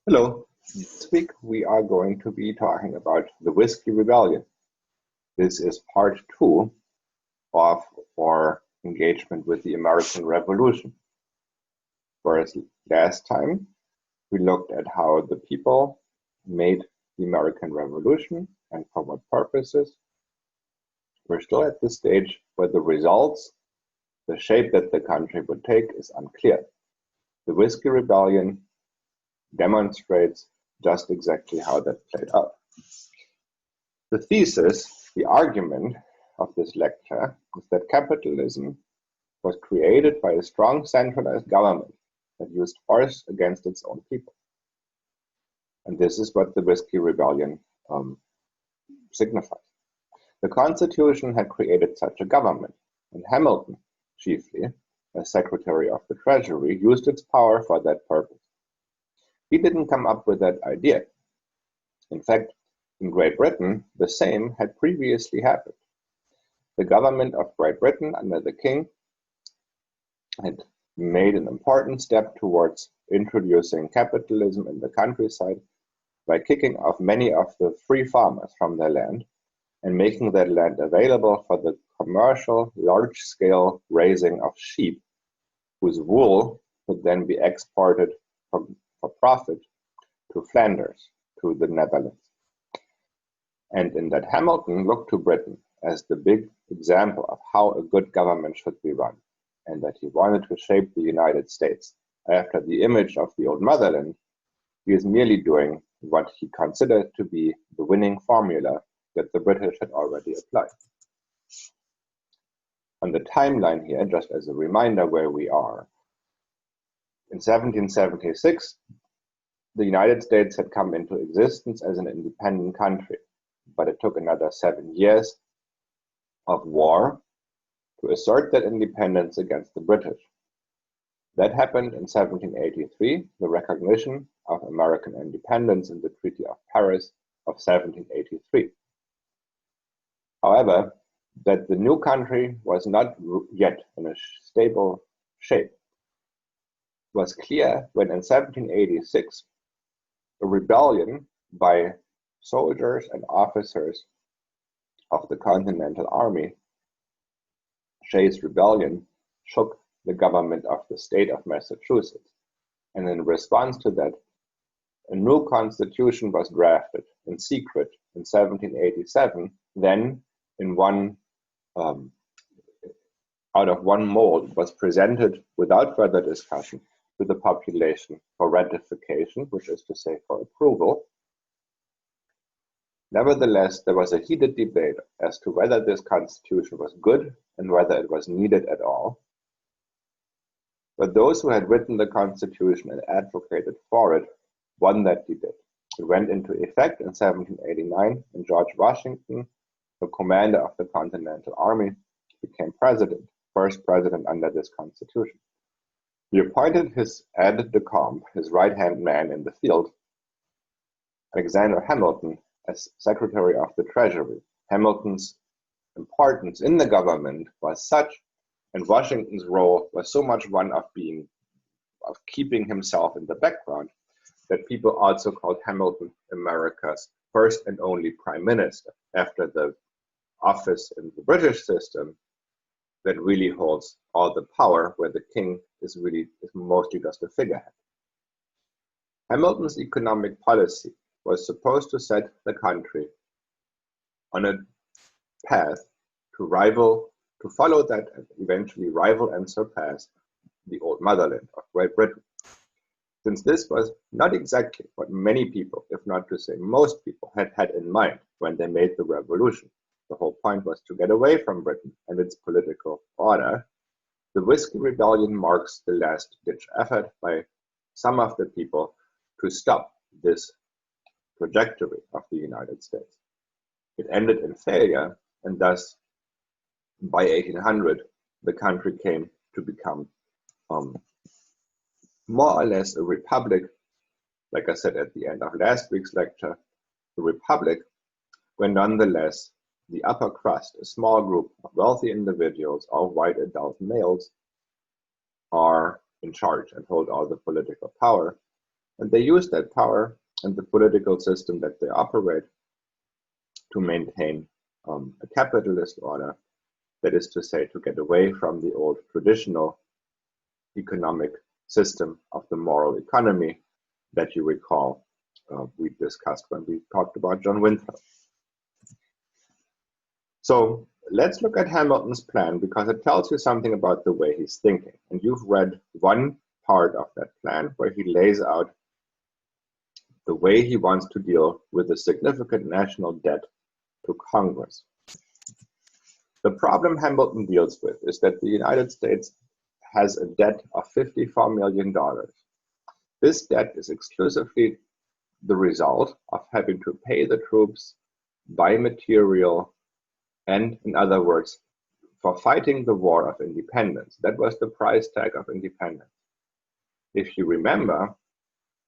Hello. This week we are going to be talking about the Whiskey Rebellion. This is part two of our engagement with the American Revolution. Whereas last time we looked at how the people made the American Revolution and for what purposes. We're still at the stage where the results, the shape that the country would take is unclear. The Whiskey Rebellion demonstrates just exactly how that played out. The thesis, the argument of this lecture is that capitalism was created by a strong centralized government that used force against its own people. And this is what the Whiskey Rebellion signifies. The Constitution had created such a government, and Hamilton, chiefly, as Secretary of the Treasury, used its power for that purpose. He didn't come up with that idea. In fact, in Great Britain, the same had previously happened. The government of Great Britain under the King had made an important step towards introducing capitalism in the countryside by kicking off many of the free farmers from their land and making that land available for the commercial, large-scale raising of sheep, whose wool could then be exported for profit to Flanders, to the Netherlands. And in that, Hamilton looked to Britain as the big example of how a good government should be run, and that he wanted to shape the United States. After the image of the old motherland, he is merely doing what he considered to be the winning formula that the British had already applied. On the timeline here, just as a reminder where we are, in 1776, the United States had come into existence as an independent country, but it took another 7 years of war to assert that independence against the British. That happened in 1783, the recognition of American independence in the Treaty of Paris of 1783. However, that the new country was not yet in a stable shape was clear when in 1786, a rebellion by soldiers and officers of the Continental Army, Shays' Rebellion, shook the government of the state of Massachusetts. And in response to that, a new constitution was drafted in secret in 1787, then in out of one mold was presented without further discussion to the population for ratification, which is to say for approval. Nevertheless, there was a heated debate as to whether this constitution was good and whether it was needed at all. But those who had written the constitution and advocated for it won that debate. It went into effect in 1789, and George Washington, the commander of the Continental Army, became president, first president under this constitution. He appointed his aide-de-camp, his right-hand man in the field, Alexander Hamilton, as Secretary of the Treasury. Hamilton's importance in the government was such, and Washington's role was so much one of keeping himself in the background, that people also called Hamilton America's first and only prime minister, after the office in the British system that really holds all the power, where the king is mostly just a figurehead. Hamilton's economic policy was supposed to set the country on a path to follow that and eventually rival and surpass the old motherland of Great Britain. Since this was not exactly what many people, if not to say most people, had in mind when they made the revolution. The whole point was to get away from Britain and its political order. The Whiskey Rebellion marks the last-ditch effort by some of the people to stop this trajectory of the United States. It ended in failure, and thus, by 1800, the country came to become more or less a republic. Like I said at the end of last week's lecture, a republic where nonetheless the upper crust, a small group of wealthy individuals, all white adult males, are in charge and hold all the political power, And they use that power and the political system that they operate to maintain a capitalist order, that is to say, to get away from the old traditional economic system of the moral economy that you recall we discussed when we talked about John Winthrop. So let's look at Hamilton's plan, because it tells you something about the way he's thinking. And you've read one part of that plan where he lays out the way he wants to deal with a significant national debt to Congress. The problem Hamilton deals with is that the United States has a debt of $54 million. This debt is exclusively the result of having to pay the troops, buy material, and, in other words, for fighting the War of Independence. That was the price tag of independence. If you remember,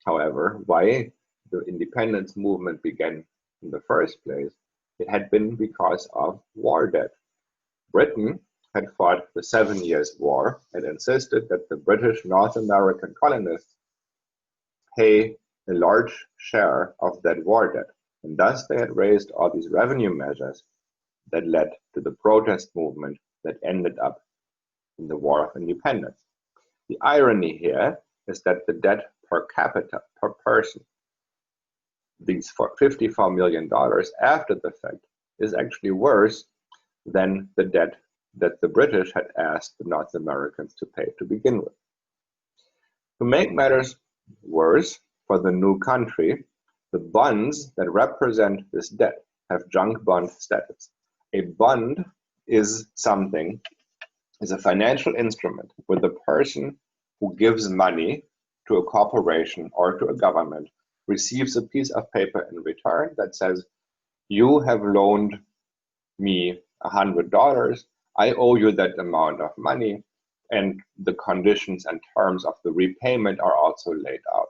however, why the independence movement began in the first place, it had been because of war debt. Britain had fought the 7 Years' War and insisted that the British North American colonists pay a large share of that war debt. And thus they had raised all these revenue measures that led to the protest movement that ended up in the War of Independence. The irony here is that the debt per capita, per person, these $54 million after the fact, is actually worse than the debt that the British had asked the North Americans to pay to begin with. To make matters worse for the new country, the bonds that represent this debt have junk bond status. A bond is a financial instrument where the person who gives money to a corporation or to a government receives a piece of paper in return that says, you have loaned me $100, I owe you that amount of money, and the conditions and terms of the repayment are also laid out.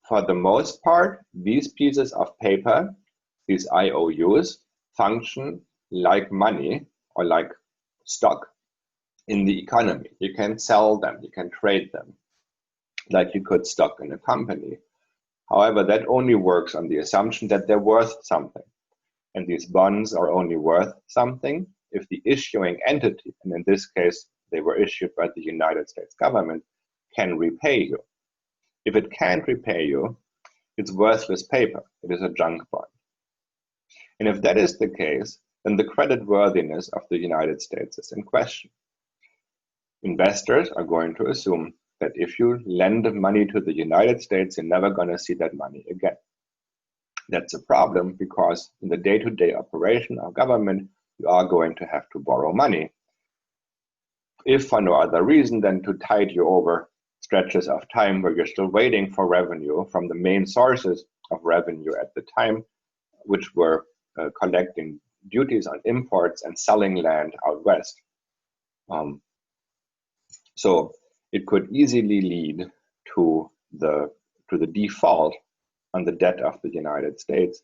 For the most part, these pieces of paper, these IOUs, function like money or like stock in the economy. You can sell them, you can trade them, like you could stock in a company. However, that only works on the assumption that they're worth something. And these bonds are only worth something if the issuing entity, and in this case, they were issued by the United States government, can repay you. If it can't repay you, it's worthless paper. It is a junk bond. And if that is the case, then the creditworthiness of the United States is in question. Investors are going to assume that if you lend money to the United States, you're never going to see that money again. That's a problem because in the day-to-day operation of government, you are going to have to borrow money, if for no other reason than to tide you over stretches of time where you're still waiting for revenue from the main sources of revenue at the time, which were collecting duties on imports and selling land out west. So it could easily lead to the default on the debt of the United States,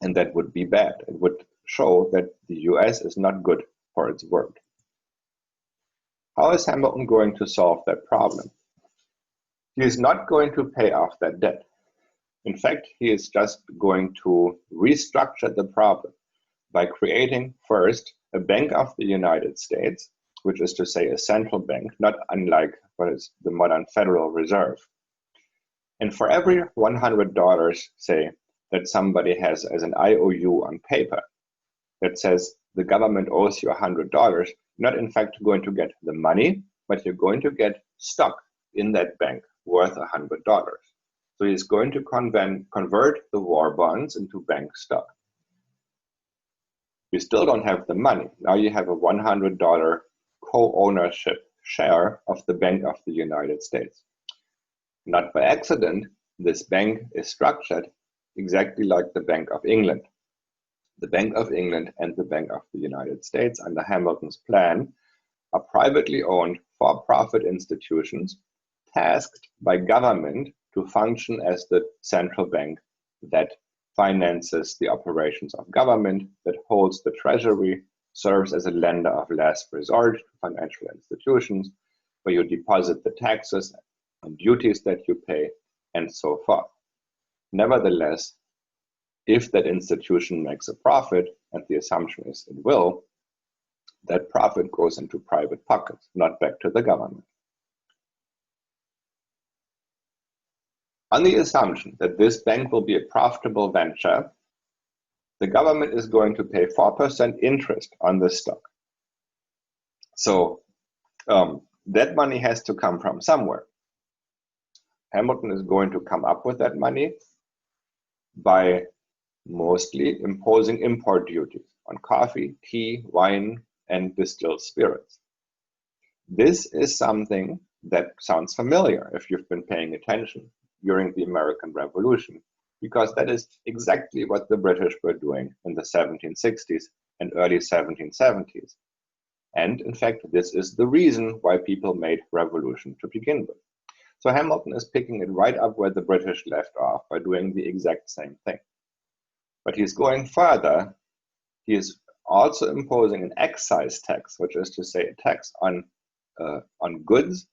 and that would be bad. It would show that the US is not good for its word. How is Hamilton going to solve that problem? He is not going to pay off that debt. In fact, he is just going to restructure the problem by creating first a Bank of the United States, which is to say a central bank, not unlike what is the modern Federal Reserve. And for every $100, say, that somebody has as an IOU on paper that says the government owes you $100, you're not in fact going to get the money, but you're going to get stock in that bank worth $100. So he's going to convert the war bonds into bank stock. You still don't have the money. Now you have a $100 co-ownership share of the Bank of the United States. Not by accident, this bank is structured exactly like the Bank of England. The Bank of England and the Bank of the United States under Hamilton's plan are privately owned for-profit institutions tasked by government to function as the central bank that finances the operations of government, that holds the treasury, serves as a lender of last resort to financial institutions, where you deposit the taxes and duties that you pay, and so forth. Nevertheless, if that institution makes a profit, and the assumption is it will, that profit goes into private pockets, not back to the government. On the assumption that this bank will be a profitable venture, the government is going to pay 4% interest on the stock. So that money has to come from somewhere. Hamilton is going to come up with that money by mostly imposing import duties on coffee, tea, wine, and distilled spirits. This is something that sounds familiar if you've been paying attention during the American Revolution, because that is exactly what the British were doing in the 1760s and early 1770s. And in fact, this is the reason why people made revolution to begin with. So Hamilton is picking it right up where the British left off by doing the exact same thing. But he's going further. He is also imposing an excise tax, which is to say a tax on goods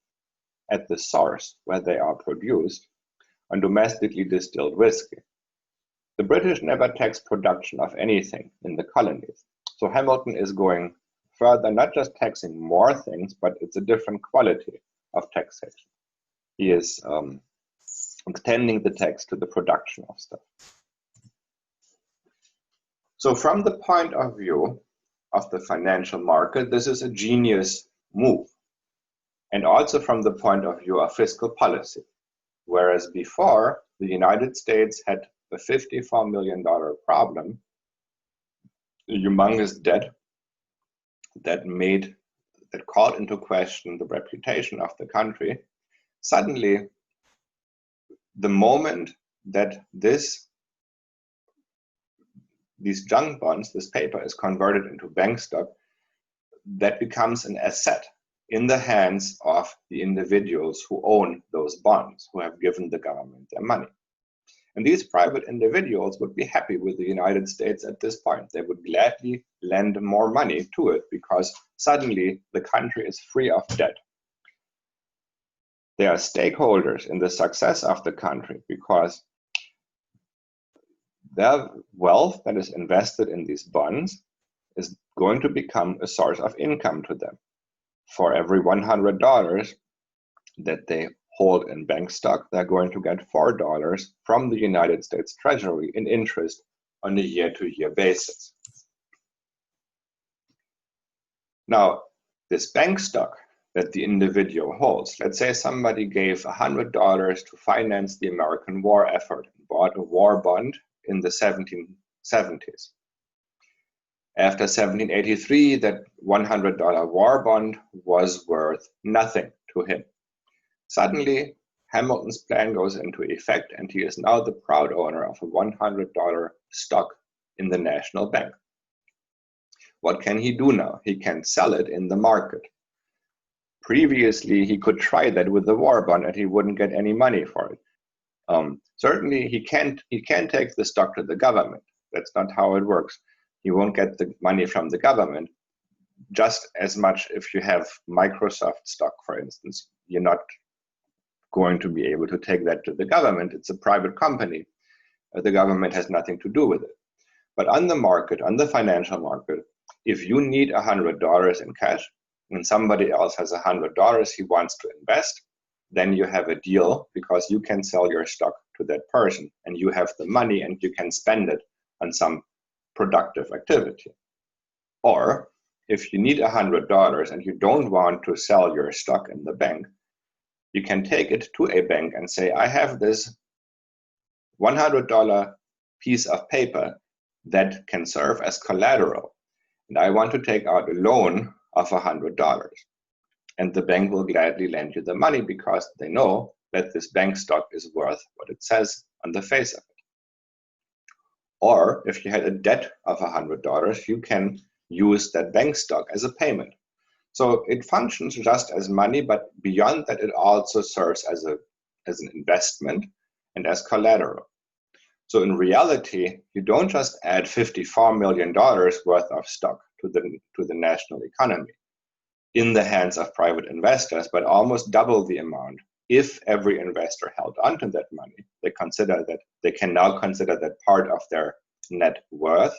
at the source where they are produced, on domestically distilled whiskey. The British never taxed production of anything in the colonies. So Hamilton is going further, not just taxing more things, but it's a different quality of taxation. He is extending the tax to the production of stuff. So from the point of view of the financial market, this is a genius move. And also from the point of view of fiscal policy. Whereas before, the United States had a $54 million problem, a humongous debt that called into question the reputation of the country. Suddenly, the moment that these junk bonds, this paper, is converted into bank stock, that becomes an asset in the hands of the individuals who own those bonds, who have given the government their money. And these private individuals would be happy with the United States at this point. They would gladly lend more money to it because suddenly the country is free of debt. They are stakeholders in the success of the country because their wealth that is invested in these bonds is going to become a source of income to them. For every $100 that they hold in bank stock, they're going to get $4 from the United States Treasury in interest on a year-to-year basis. Now, this bank stock that the individual holds, let's say somebody gave $100 to finance the American war effort and bought a war bond in the 1770s. After 1783, that $100 war bond was worth nothing to him. Suddenly, Hamilton's plan goes into effect, and he is now the proud owner of a $100 stock in the National Bank. What can he do now? He can sell it in the market. Previously, he could try that with the war bond, and he wouldn't get any money for it. Certainly, he can't take the stock to the government. That's not how it works. You won't get the money from the government. Just as much if you have Microsoft stock, for instance, you're not going to be able to take that to the government. It's a private company. The government has nothing to do with it. But on the market, on the financial market, if you need $100 in cash and somebody else has $100 he wants to invest, then you have a deal because you can sell your stock to that person and you have the money and you can spend it on some productive activity. Or if you need $100 and you don't want to sell your stock in the bank, you can take it to a bank and say, I have this $100 piece of paper that can serve as collateral, and I want to take out a loan of $100. And the bank will gladly lend you the money because they know that this bank stock is worth what it says on the face of it. Or if you had a debt of $100, you can use that bank stock as a payment. So it functions just as money, but beyond that, it also serves as an investment and as collateral. So in reality, you don't just add $54 million worth of stock to the national economy in the hands of private investors, but almost double the amount if every investor held onto that money, they can now consider that part of their net worth,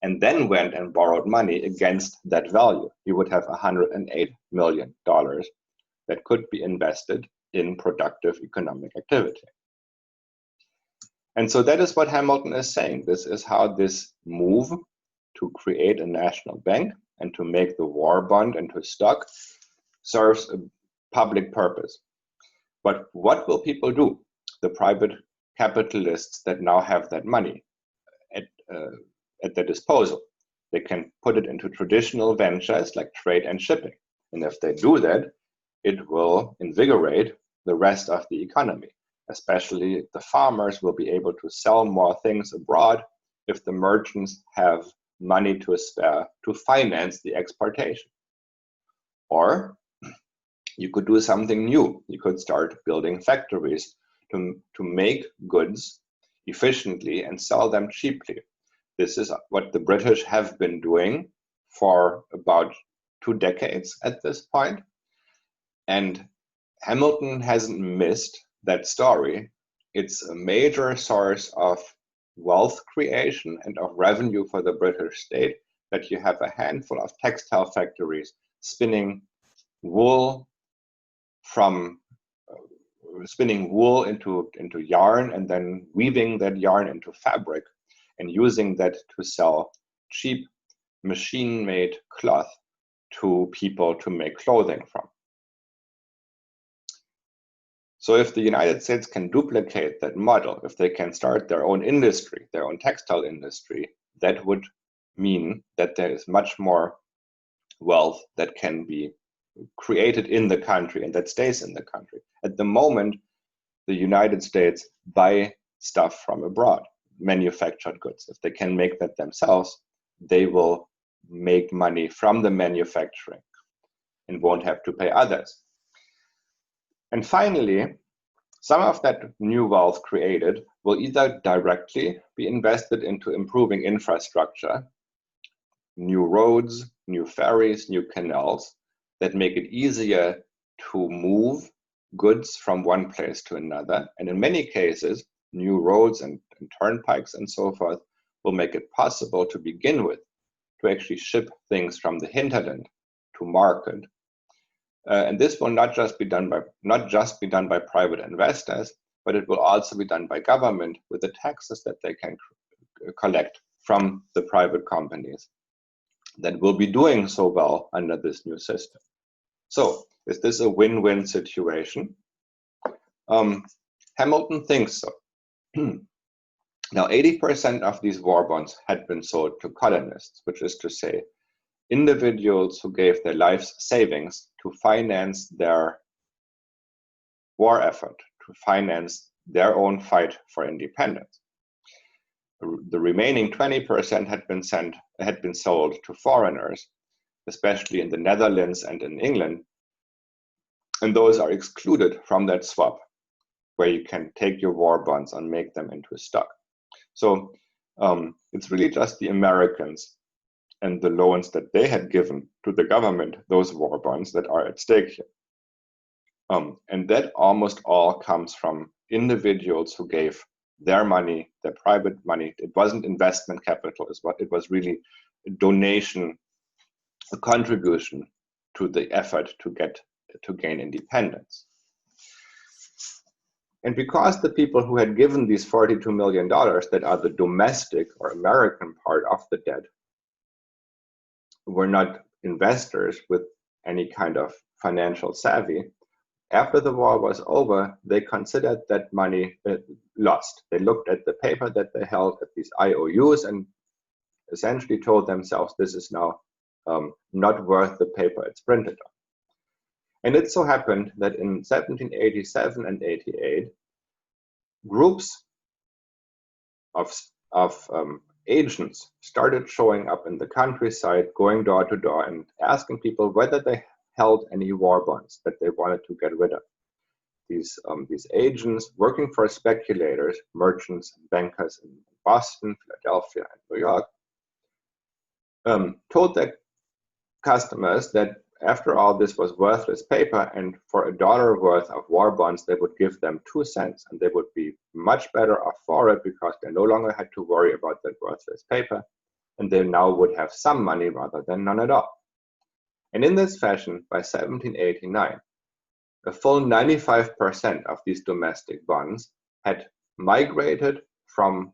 and then went and borrowed money against that value, you would have $108 million that could be invested in productive economic activity. And so that is what Hamilton is saying. This is how this move to create a national bank and to make the war bond into stock serves a public purpose. But what will people do? The private capitalists that now have that money at their disposal. They can put it into traditional ventures like trade and shipping. And if they do that, it will invigorate the rest of the economy. Especially the farmers will be able to sell more things abroad if the merchants have money to spare to finance the exportation. Or you could do something new. You could start building factories to make goods efficiently and sell them cheaply. This is what the British have been doing for about 2 decades at this point. And Hamilton hasn't missed that story. It's a major source of wealth creation and of revenue for the British state that you have a handful of textile factories spinning wool into yarn and then weaving that yarn into fabric and using that to sell cheap machine-made cloth to people to make clothing from. So if the United States can duplicate that model, if they can start their own industry, their own textile industry, that would mean that there is much more wealth that can be created in the country and that stays in the country. At the moment, the United States buy stuff from abroad, manufactured goods. If they can make that themselves, they will make money from the manufacturing and won't have to pay others. And finally, some of that new wealth created will either directly be invested into improving infrastructure, new roads, new ferries, new canals that make it easier to move goods from one place to another. And in many cases, new roads and turnpikes and so forth will make it possible to begin with to actually ship things from the hinterland to market. And this will not just be done by private investors, but it will also be done by government with the taxes that they can collect from the private companies that will be doing so well under this new system. So is this a win-win situation? Hamilton thinks so. Now, 80% of these war bonds had been sold to colonists, which is to say, individuals who gave their life's savings to finance their war effort, to finance their own fight for independence. The remaining 20% had been sold to foreigners, especially in the Netherlands and in England, and those are excluded from that swap, where you can take your war bonds and make them into stock. So it's really just the Americans and the loans that they had given to the government, those war bonds, that are at stake here. And that almost all comes from individuals who gave their money, their private money. It wasn't investment capital, it was really a donation, a contribution to the effort to gain independence. And because the people who had given these $42 million that are the domestic or American part of the debt were not investors with any kind of financial savvy, after the war was over, they considered that money lost. They looked at the paper that they held, at these IOUs, and essentially told themselves, this is now not worth the paper it's printed on. And it so happened that in 1787 and 88, groups of agents started showing up in the countryside, going door to door and asking people whether they held any war bonds that they wanted to get rid of. These agents working for speculators, merchants, and bankers in Boston, Philadelphia, and New York, told their customers that after all, this was worthless paper, and for $1 worth of war bonds, they would give them 2 cents, and they would be much better off for it because they no longer had to worry about that worthless paper, and they now would have some money rather than none at all. And in this fashion, by 1789, a full 95% of these domestic bonds had migrated from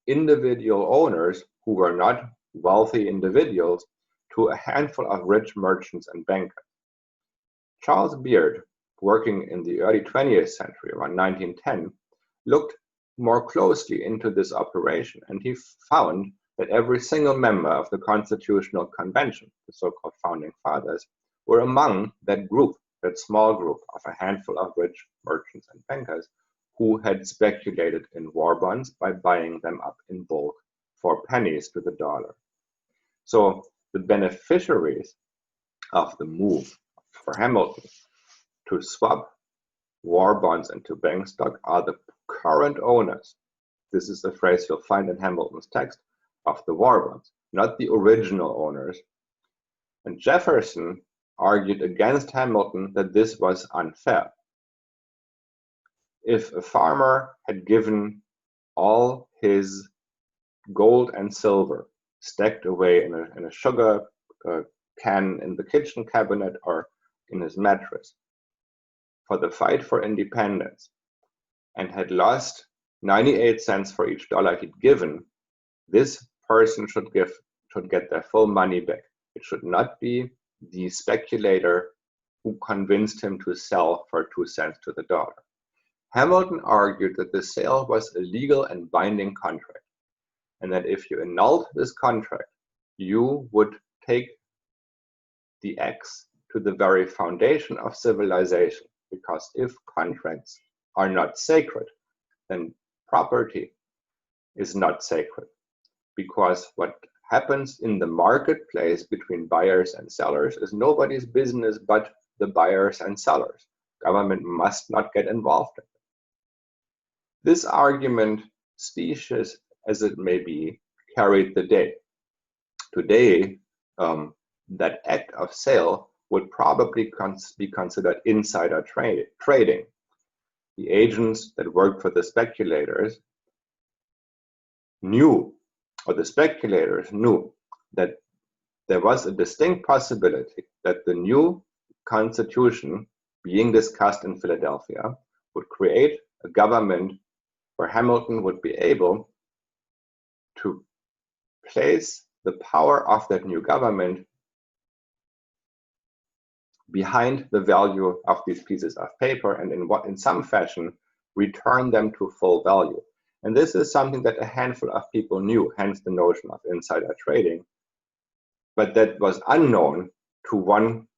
individual owners who were not wealthy individuals to a handful of rich merchants and bankers. Charles Beard, working in the early 20th century, around 1910, looked more closely into this operation, and he found that every single member of the Constitutional Convention, the so-called Founding Fathers, were among that group, that small group of a handful of rich merchants and bankers who had speculated in war bonds by buying them up in bulk for pennies to the dollar. So the beneficiaries of the move for Hamilton to swap war bonds into bank stock are the current owners. This is a phrase you'll find in Hamilton's text, of the war bonds, not the original owners. And Jefferson argued against Hamilton that this was unfair. If a farmer had given all his gold and silver stacked away in a sugar can in the kitchen cabinet or in his mattress for the fight for independence, and had lost 98 cents for each dollar he'd given, this person should get their full money back. It should not be the speculator who convinced him to sell for 2 cents to the dollar. Hamilton argued that the sale was a legal and binding contract, and that if you annulled this contract, you would take the axe to the very foundation of civilization, because if contracts are not sacred, then property is not sacred. Because what happens in the marketplace between buyers and sellers is nobody's business but the buyers and sellers. Government must not get involved in it. This argument, specious as it may be, carried the day. Today, that act of sale would probably be considered insider trading. The agents that worked for the speculators knew, or the speculators knew, that there was a distinct possibility that the new constitution being discussed in Philadelphia would create a government where Hamilton would be able to place the power of that new government behind the value of these pieces of paper, and in some fashion return them to full value. And this is something that a handful of people knew, hence the notion of insider trading, but that was unknown to one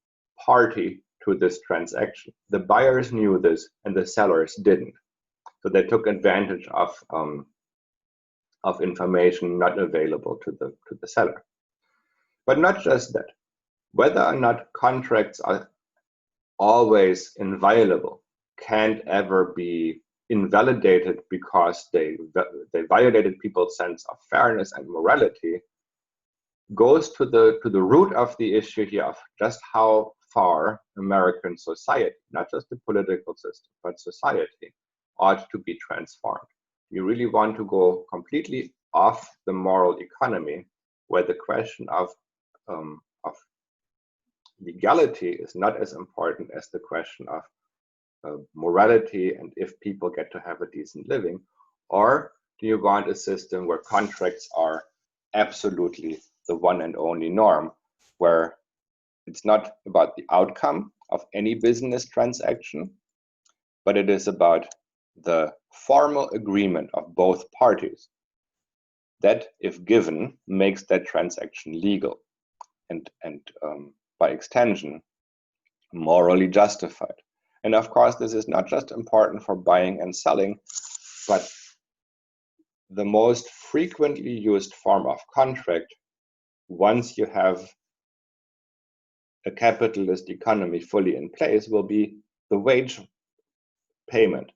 party to this transaction. The buyers knew this and the sellers didn't. So they took advantage of information not available to the seller. But not just that. Whether or not contracts are always inviolable, can't ever be invalidated because they violated people's sense of fairness and morality, goes to the root of the issue here of just how far American society, not just the political system, but society, ought to be transformed. You really want to go completely off the moral economy, where the question of legality is not as important as the question of morality and if people get to have a decent living? Or do you want a system where contracts are absolutely the one and only norm, where it's not about the outcome of any business transaction, but it is about the formal agreement of both parties that, if given, makes that transaction legal and by extension, morally justified. And of course, this is not just important for buying and selling, but the most frequently used form of contract, once you have a capitalist economy fully in place, will be the wage payment.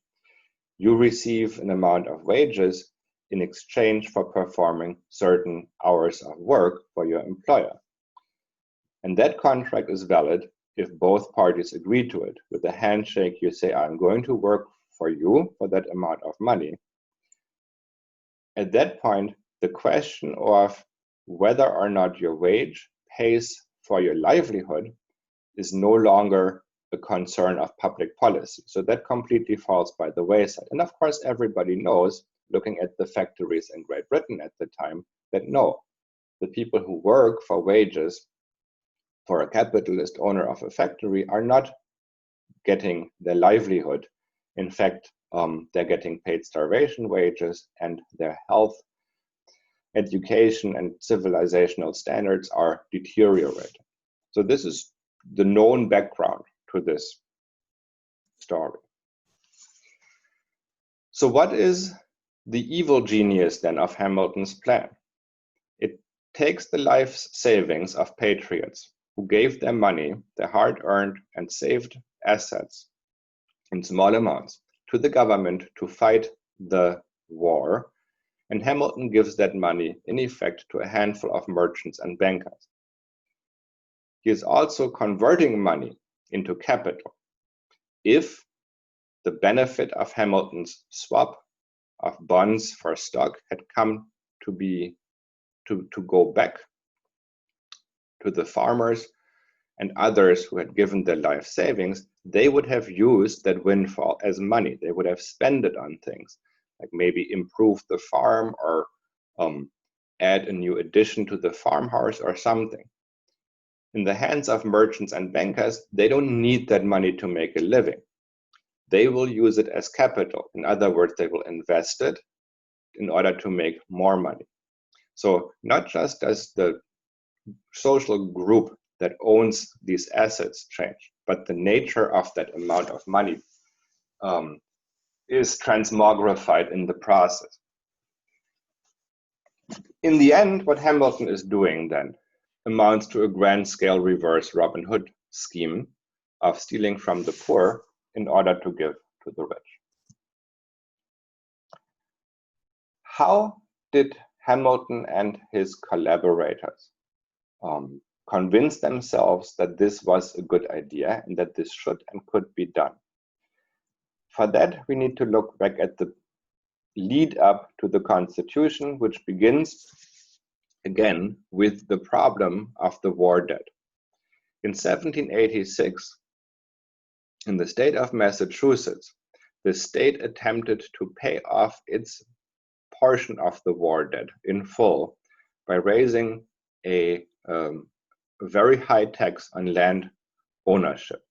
You receive an amount of wages in exchange for performing certain hours of work for your employer. And that contract is valid if both parties agree to it. With a handshake, you say, I'm going to work for you for that amount of money. At that point, the question of whether or not your wage pays for your livelihood is no longer a concern of public policy. So that completely falls by the wayside. And of course, everybody knows, looking at the factories in Great Britain at the time, that no, the people who work for wages for a capitalist owner of a factory are not getting their livelihood. In fact, they're getting paid starvation wages, and their health, education, and civilizational standards are deteriorating. So this is the known background to this story. So what is the evil genius then of Hamilton's plan? It takes the life savings of patriots who gave their money, their hard-earned and saved assets in small amounts to the government to fight the war, and Hamilton gives that money in effect to a handful of merchants and bankers. He is also converting money into capital. If the benefit of Hamilton's swap of bonds for stock had come to go back to the farmers and others who had given their life savings, they would have used that windfall as money. They would have spent it on things like maybe improve the farm or add a new addition to the farmhouse or something. In the hands of merchants and bankers, they don't need that money to make a living. They will use it as capital. In other words, they will invest it in order to make more money. So not just does the social group that owns these assets change, but the nature of that amount of money is transmogrified in the process. In the end, what Hamilton is doing then amounts to a grand-scale reverse Robin Hood scheme of stealing from the poor in order to give to the rich. How did Hamilton and his collaborators convince themselves that this was a good idea and that this should and could be done? For that, we need to look back at the lead up to the Constitution, which begins again with the problem of the war debt. In 1786, in the state of Massachusetts, the state attempted to pay off its portion of the war debt in full by raising a very high tax on land ownership.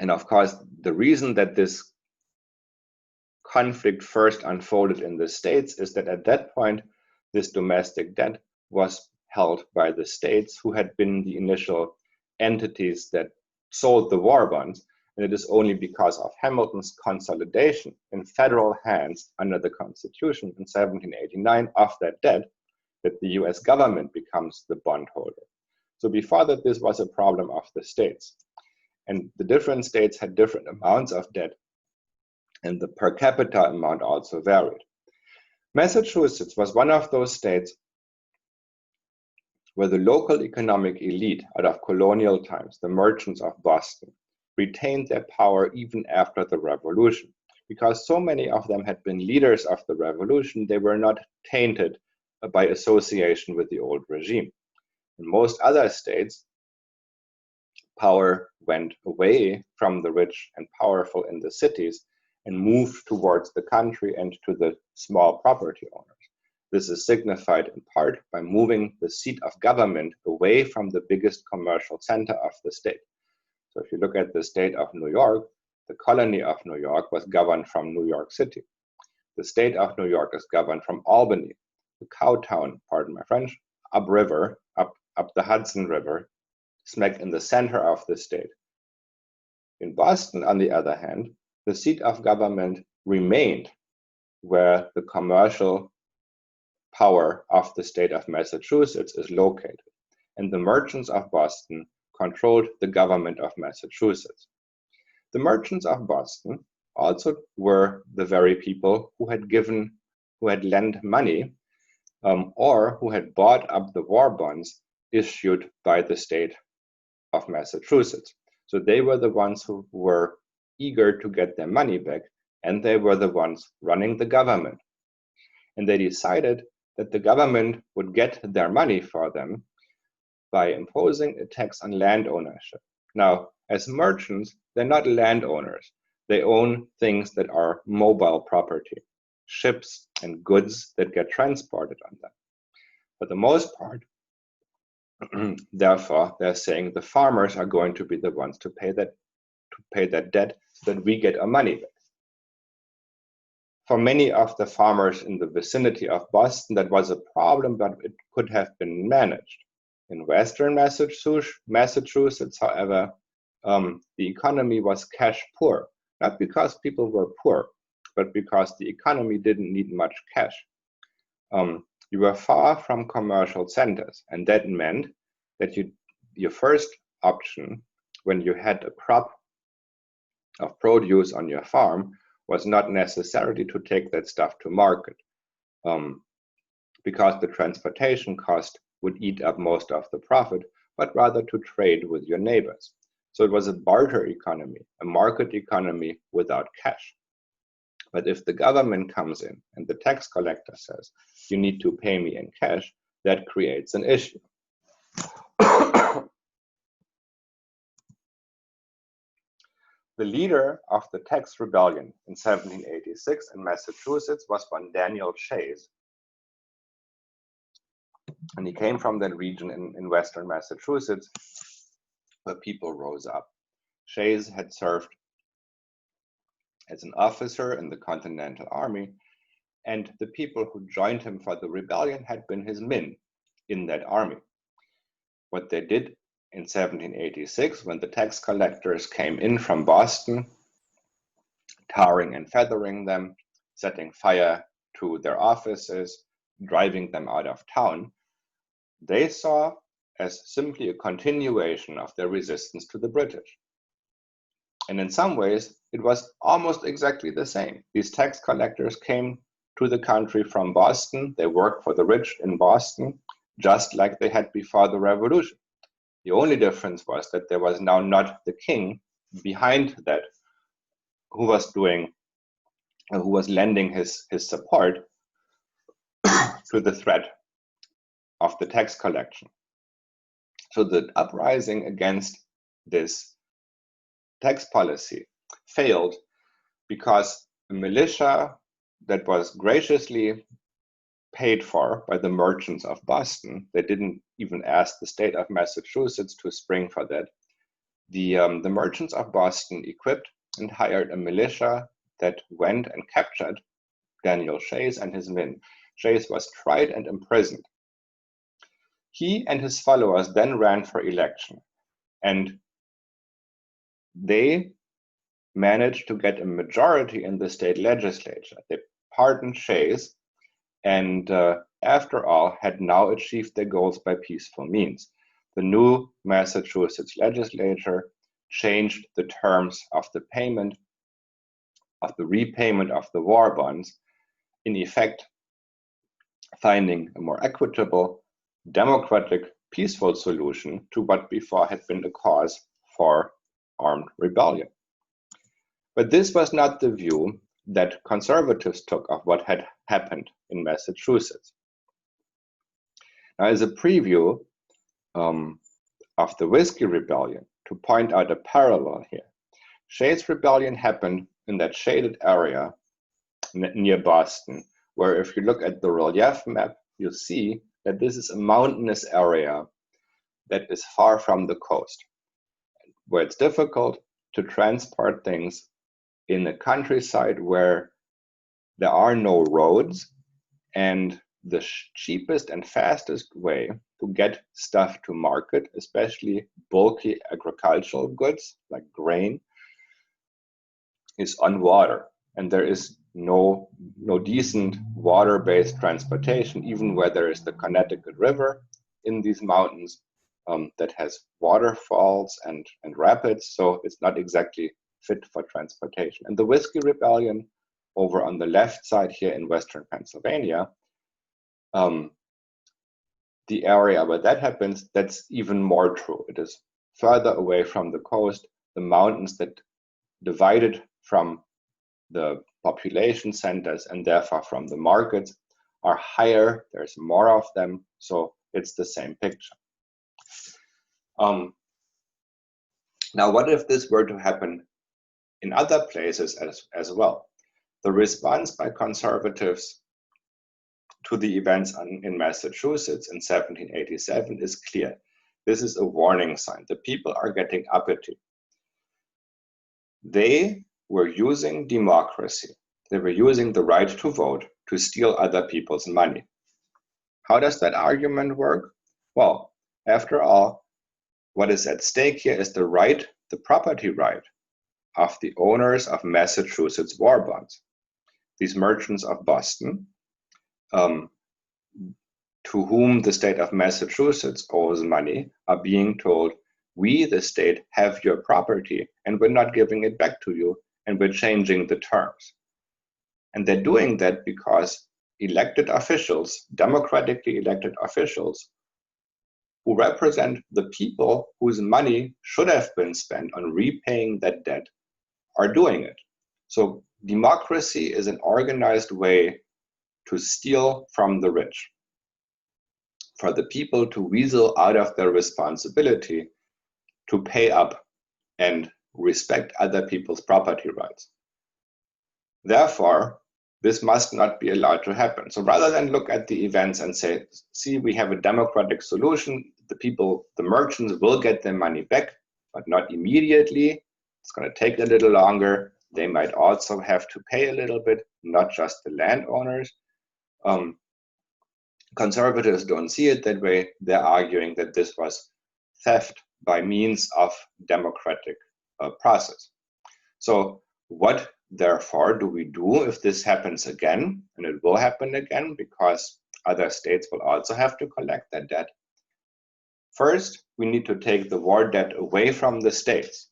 And of course, the reason that this conflict first unfolded in the states is that at that point, this domestic debt was held by the states, who had been the initial entities that sold the war bonds. And it is only because of Hamilton's consolidation in federal hands under the Constitution in 1789 of that debt that the US government becomes the bondholder. So before that, this was a problem of the states. And the different states had different amounts of debt, and the per capita amount also varied. Massachusetts was one of those states where the local economic elite out of colonial times, the merchants of Boston, retained their power even after the Revolution. Because so many of them had been leaders of the Revolution, they were not tainted by association with the old regime. In most other states, power went away from the rich and powerful in the cities and moved towards the country and to the small property owners. This is signified in part by moving the seat of government away from the biggest commercial center of the state. So if you look at the state of New York, the colony of New York was governed from New York City. The state of New York is governed from Albany, the cow town, pardon my French, upriver, up the Hudson River, smack in the center of the state. In Boston, on the other hand, the seat of government remained where the commercial power of the state of Massachusetts is located, and the merchants of Boston controlled the government of Massachusetts. The merchants of Boston also were the very people who had lent money or who had bought up the war bonds issued by the state of Massachusetts. So they were the ones who were eager to get their money back, and they were the ones running the government. And they decided that the government would get their money for them by imposing a tax on land ownership. Now, as merchants, they're not landowners. They own things that are mobile property, ships and goods that get transported on them. For the most part, therefore, they're saying the farmers are going to be the ones to pay that debt so that we get our money back. For many of the farmers in the vicinity of Boston, that was a problem, but it could have been managed. In Western Massachusetts, however, the economy was cash poor, not because people were poor, but because the economy didn't need much cash. You were far from commercial centers, and that meant that your first option when you had a crop of produce on your farm was not necessarily to take that stuff to market, because the transportation cost would eat up most of the profit, but rather to trade with your neighbors. So it was a barter economy, a market economy without cash. But if the government comes in and the tax collector says, you need to pay me in cash, that creates an issue. The leader of the tax rebellion in 1786 in Massachusetts was one Daniel Shays. And he came from that region in Western Massachusetts where people rose up. Shays had served as an officer in the Continental Army, and the people who joined him for the rebellion had been his men in that army. What they did in 1786, when the tax collectors came in from Boston, tarring and feathering them, setting fire to their offices, driving them out of town, they saw as simply a continuation of their resistance to the British. And in some ways, it was almost exactly the same. These tax collectors came to the country from Boston. They worked for the rich in Boston, just like they had before the Revolution. The only difference was that there was now not the king behind that who was lending his support to the threat of the tax collection. So the uprising against this tax policy failed because a militia that was graciously paid for by the merchants of Boston, they didn't even ask the state of Massachusetts to spring for that. The merchants of Boston equipped and hired a militia that went and captured Daniel Shays and his men. Shays was tried and imprisoned. He and his followers then ran for election, and they managed to get a majority in the state legislature. They pardoned Shays, and after all, had now achieved their goals by peaceful means. The new Massachusetts legislature changed the terms of the repayment of the war bonds, in effect finding a more equitable, democratic, peaceful solution to what before had been the cause for armed rebellion. But this was not the view that conservatives took of what had happened in Massachusetts. Now, as a preview of the Whiskey Rebellion, to point out a parallel here, Shays' Rebellion happened in that shaded area near Boston, where if you look at the relief map, you'll see that this is a mountainous area that is far from the coast, where it's difficult to transport things in the countryside where there are no roads, and the cheapest and fastest way to get stuff to market, especially bulky agricultural goods like grain, is on water. And there is no decent water-based transportation, even where there is the Connecticut River in these mountains that has waterfalls and rapids, so it's not exactly fit for transportation. And the Whiskey Rebellion over on the left side here in Western Pennsylvania The area where that happens, that's even more true. It is further away from the coast. The mountains that divide it from the population centers and therefore from the markets are higher. There's more of them, so it's the same picture. Now, what if this were to happen in other places as well? The response by conservatives to the events in Massachusetts in 1787 is clear. This is a warning sign. The people are getting uppity. They were using democracy. They were using the right to vote to steal other people's money. How does that argument work? Well, after all, what is at stake here is the right, the property right of the owners of Massachusetts war bonds. These merchants of Boston, to whom the state of Massachusetts owes money, are being told, we, the state, have your property and we're not giving it back to you and we're changing the terms. And they're doing that because elected officials, democratically elected officials, who represent the people whose money should have been spent on repaying that debt, are doing it. So democracy is an organized way to steal from the rich, for the people to weasel out of their responsibility to pay up and respect other people's property rights. Therefore, this must not be allowed to happen. So rather than look at the events and say, see, we have a democratic solution, the people, the merchants will get their money back, but not immediately. It's going to take a little longer. They might also have to pay a little bit, not just the landowners. Conservatives don't see it that way. They're arguing that this was theft by means of democratic process. So what, therefore, do we do if this happens again? And it will happen again because other states will also have to collect that debt. First, we need to take the war debt away from the states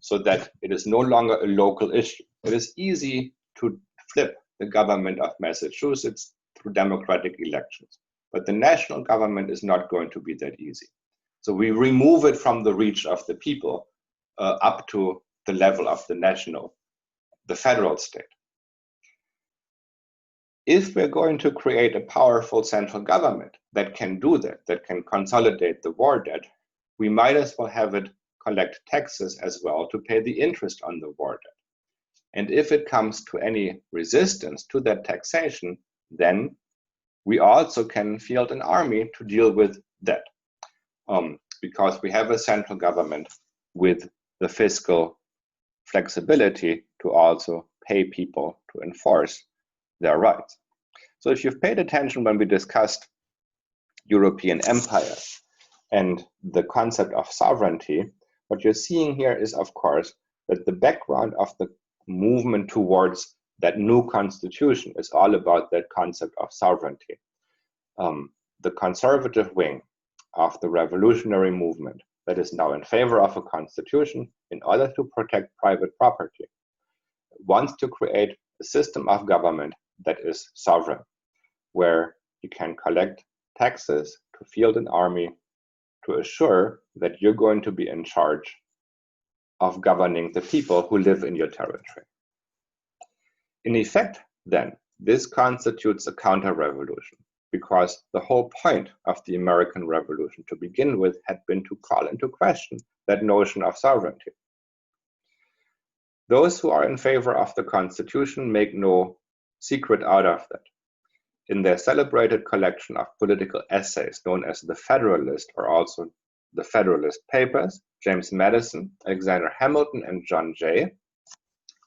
so that it is no longer a local issue. It is easy to flip the government of Massachusetts through democratic elections, but the national government is not going to be that easy. So we remove it from the reach of the people up to the level of the federal state. If we're going to create a powerful central government that can do that can consolidate the war debt, we might as well have it collect taxes as well to pay the interest on the war debt. And if it comes to any resistance to that taxation, then we also can field an army to deal with that. Because we have a central government with the fiscal flexibility to also pay people to enforce their rights. So if you've paid attention when we discussed European empire and the concept of sovereignty, what you're seeing here is, of course, that the background of the movement towards that new constitution is all about that concept of sovereignty. The conservative wing of the revolutionary movement that is now in favor of a constitution in order to protect private property wants to create a system of government that is sovereign, where you can collect taxes to field an army to assure that you're going to be in charge of governing the people who live in your territory. In effect, then, this constitutes a counter-revolution, because the whole point of the American Revolution to begin with had been to call into question that notion of sovereignty. Those who are in favor of the Constitution make no secret out of that. In their celebrated collection of political essays known as the Federalist, or also the Federalist Papers, James Madison, Alexander Hamilton, and John Jay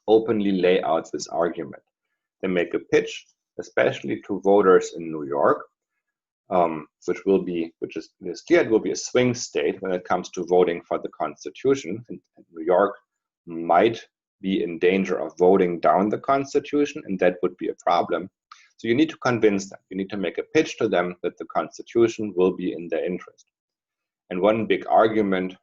openly lay out this argument. They make a pitch, especially to voters in New York, which is clear it will be a swing state when it comes to voting for the Constitution. And New York might be in danger of voting down the Constitution, and that would be a problem. So you need to convince them. You need to make a pitch to them that the Constitution will be in their interest. And one big argument,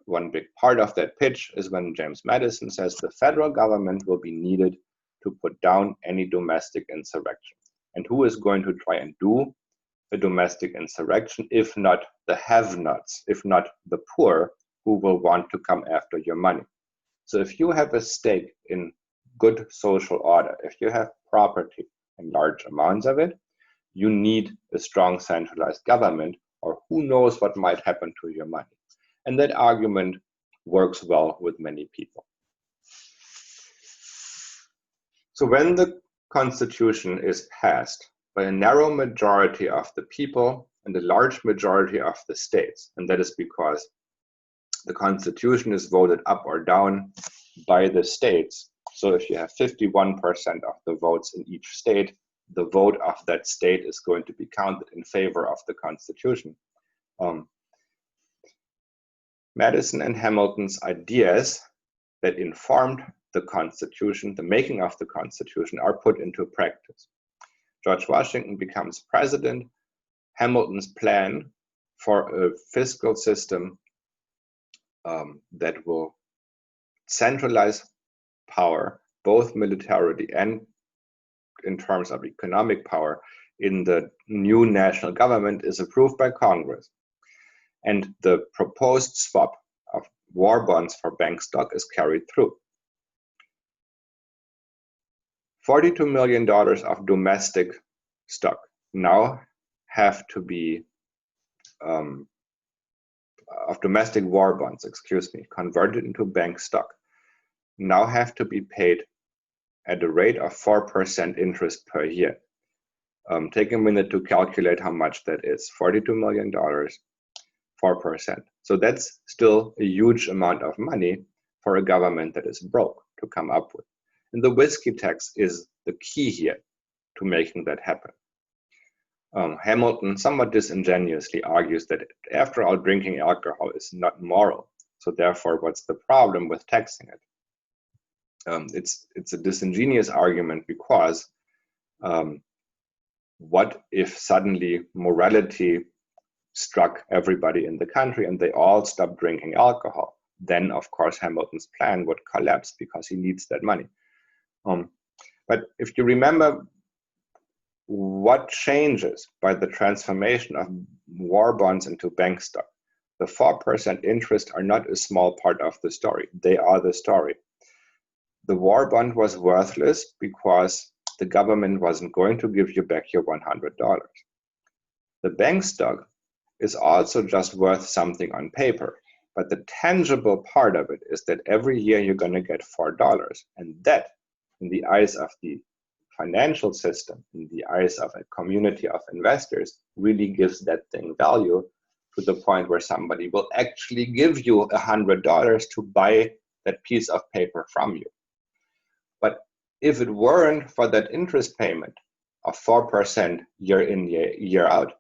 one big part of that pitch is when James Madison says the federal government will be needed to put down any domestic insurrection. And who is going to try and do a domestic insurrection, if not the have-nots, if not the poor, who will want to come after your money. So if you have a stake in good social order, if you have property and large amounts of it, you need a strong centralized government, or who knows what might happen to your money. And that argument works well with many people. So when the constitution is passed by a narrow majority of the people and a large majority of the states, and that is because the constitution is voted up or down by the states. So if you have 51% of the votes in each state, the vote of that state is going to be counted in favor of the constitution. Madison and Hamilton's ideas that informed the constitution, the making of the constitution, are put into practice. George Washington becomes president. Hamilton's plan for a fiscal system that will centralize power, both militarily and in terms of economic power, in the new national government, is approved by Congress. And the proposed swap of war bonds for bank stock is carried through. $42 million of domestic stock now have to be, of domestic war bonds, converted into bank stock, now have to be paid at a rate of 4% interest per year. Take a minute to calculate how much that is. $42 million, 4%. So that's still a huge amount of money for a government that is broke to come up with. And the whiskey tax is the key here to making that happen. Hamilton somewhat disingenuously argues that after all, drinking alcohol is not moral. So therefore, what's the problem with taxing it? It's a disingenuous argument because what if suddenly morality struck everybody in the country and they all stopped drinking alcohol? Then, of course, Hamilton's plan would collapse because he needs that money. But if you remember what changes by the transformation of war bonds into bank stock, the 4% interest are not a small part of the story. They are the story. The war bond was worthless because the government wasn't going to give you back your $100. The bank stock is also just worth something on paper, but the tangible part of it is that every year you're going to get $4, and that, in the eyes of the financial system, in the eyes of a community of investors, really gives that thing value to the point where somebody will actually give you $100 to buy that piece of paper from you. But if it weren't for that interest payment of 4% year in, year out,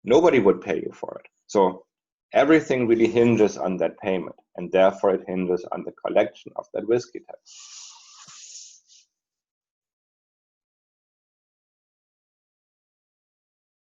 nobody would pay you for it. So everything really hinges on that payment, and therefore it hinges on the collection of that whiskey tax.